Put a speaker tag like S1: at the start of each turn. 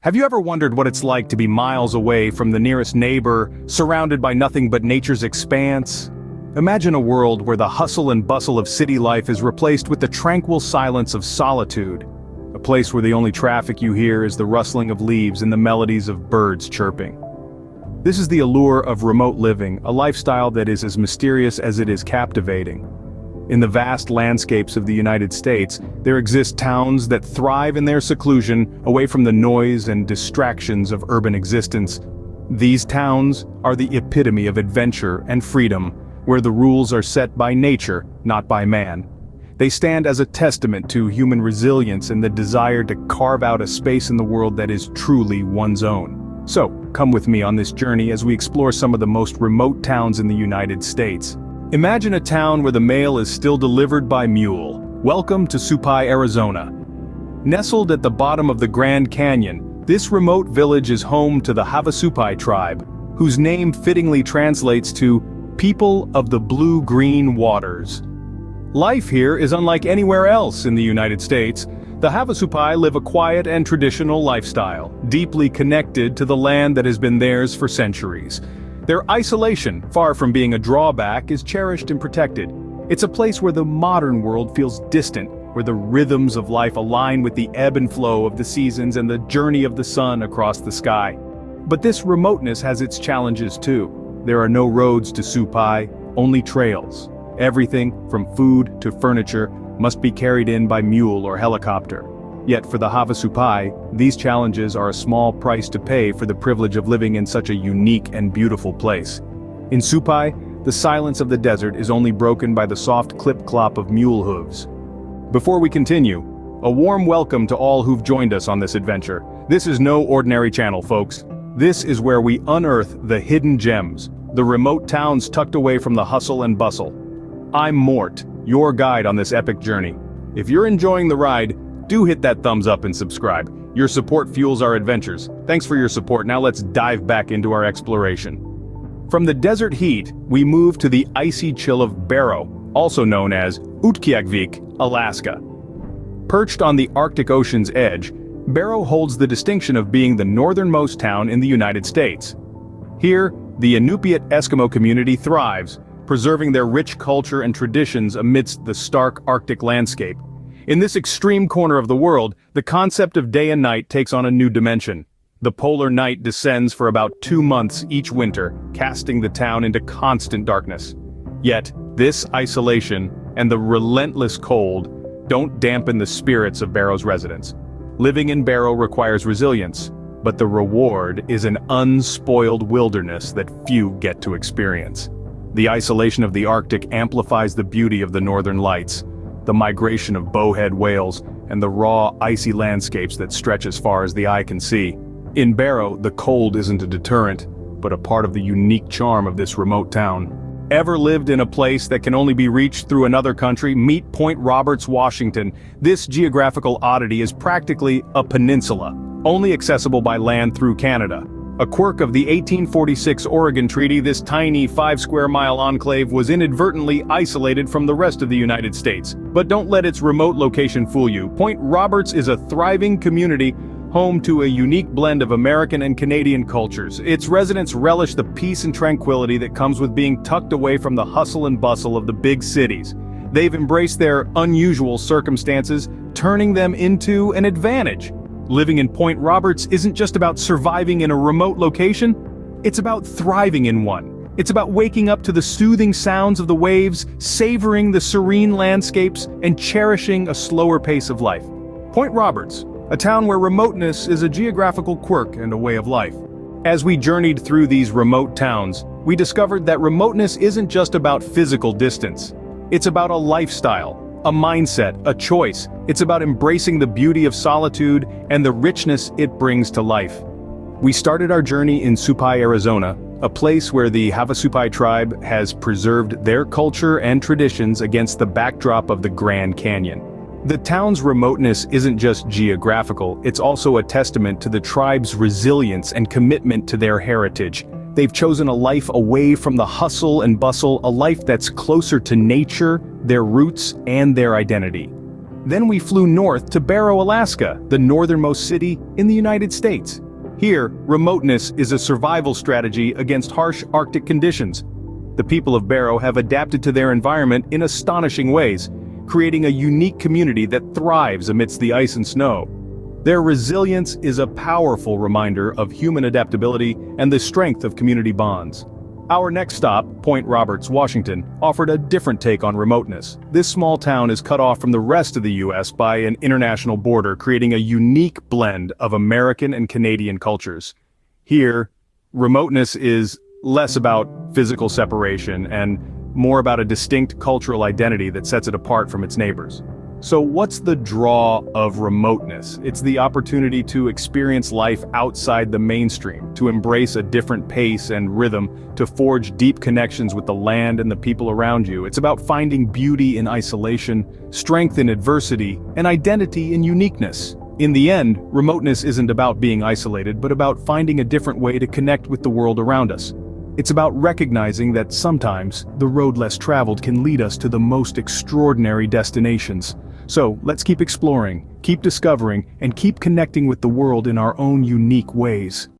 S1: Have you ever wondered what it's like to be miles away from the nearest neighbor, surrounded by nothing but nature's expanse? Imagine a world where the hustle and bustle of city life is replaced with the tranquil silence of solitude. A place where the only traffic you hear is the rustling of leaves and the melodies of birds chirping. This is the allure of remote living, a lifestyle that is as mysterious as it is captivating. In the vast landscapes of the United States, there exist towns that thrive in their seclusion, away from the noise and distractions of urban existence. These towns are the epitome of adventure and freedom, where the rules are set by nature, not by man. They stand as a testament to human resilience and the desire to carve out a space in the world that is truly one's own. So, come with me on this journey as we explore some of the most remote towns in the United States. Imagine a town where the mail is still delivered by mule. Welcome to Supai, Arizona. Nestled at the bottom of the Grand Canyon, this remote village is home to the Havasupai tribe, whose name fittingly translates to people of the blue-green waters. Life here is unlike anywhere else in the United States. The Havasupai live a quiet and traditional lifestyle, deeply connected to the land that has been theirs for centuries. Their isolation, far from being a drawback, is cherished and protected. It's a place where the modern world feels distant, where the rhythms of life align with the ebb and flow of the seasons and the journey of the sun across the sky. But this remoteness has its challenges too. There are no roads to Supai, only trails. Everything, from food to furniture, must be carried in by mule or helicopter. Yet for the Havasupai, these challenges are a small price to pay for the privilege of living in such a unique and beautiful place. In Supai, the silence of the desert is only broken by the soft clip-clop of mule hooves. Before we continue, a warm welcome to all who've joined us on this adventure. This is no ordinary channel, folks. This is where we unearth the hidden gems, the remote towns tucked away from the hustle and bustle. I'm Mort, your guide on this epic journey. If you're enjoying the ride, do hit that thumbs up and subscribe. Your support fuels our adventures. Thanks for your support. Now let's dive back into our exploration. From the desert heat, we move to the icy chill of Barrow, also known as Utqiagvik, Alaska. Perched on the Arctic Ocean's edge, Barrow holds the distinction of being the northernmost town in the United States. Here, the Inupiat Eskimo community thrives, preserving their rich culture and traditions amidst the stark Arctic landscape. In this extreme corner of the world, the concept of day and night takes on a new dimension. The polar night descends for about 2 months each winter, casting the town into constant darkness. Yet, this isolation and the relentless cold don't dampen the spirits of Barrow's residents. Living in Barrow requires resilience, but the reward is an unspoiled wilderness that few get to experience. The isolation of the Arctic amplifies the beauty of the northern lights, the migration of bowhead whales, and the raw, icy landscapes that stretch as far as the eye can see. In Barrow, the cold isn't a deterrent, but a part of the unique charm of this remote town. Ever lived in a place that can only be reached through another country? Meet Point Roberts, Washington. This geographical oddity is practically a peninsula, only accessible by land through Canada. A quirk of the 1846 Oregon Treaty, this tiny 5-square-mile enclave was inadvertently isolated from the rest of the United States. But don't let its remote location fool you. Point Roberts is a thriving community, home to a unique blend of American and Canadian cultures. Its residents relish the peace and tranquility that comes with being tucked away from the hustle and bustle of the big cities. They've embraced their unusual circumstances, turning them into an advantage. Living in Point Roberts isn't just about surviving in a remote location, it's about thriving in one. It's about waking up to the soothing sounds of the waves, savoring the serene landscapes, and cherishing a slower pace of life. Point Roberts, a town where remoteness is a geographical quirk and a way of life. As we journeyed through these remote towns, we discovered that remoteness isn't just about physical distance. It's about a lifestyle, a mindset, a choice. It's about embracing the beauty of solitude and the richness it brings to life. We started our journey in Supai, Arizona, a place where the Havasupai tribe has preserved their culture and traditions against the backdrop of the Grand Canyon. The town's remoteness isn't just geographical, it's also a testament to the tribe's resilience and commitment to their heritage. They've chosen a life away from the hustle and bustle, a life that's closer to nature, their roots, and their identity. Then we flew north to Barrow, Alaska, the northernmost city in the United States. Here, remoteness is a survival strategy against harsh Arctic conditions. The people of Barrow have adapted to their environment in astonishing ways, creating a unique community that thrives amidst the ice and snow. Their resilience is a powerful reminder of human adaptability and the strength of community bonds. Our next stop, Point Roberts, Washington, offered a different take on remoteness. This small town is cut off from the rest of the US by an international border, creating a unique blend of American and Canadian cultures. Here, remoteness is less about physical separation and more about a distinct cultural identity that sets it apart from its neighbors. So what's the draw of remoteness? It's the opportunity to experience life outside the mainstream, to embrace a different pace and rhythm, to forge deep connections with the land and the people around you. It's about finding beauty in isolation, strength in adversity, and identity in uniqueness. In the end, remoteness isn't about being isolated, but about finding a different way to connect with the world around us. It's about recognizing that sometimes the road less traveled can lead us to the most extraordinary destinations. So let's keep exploring, keep discovering, and keep connecting with the world in our own unique ways.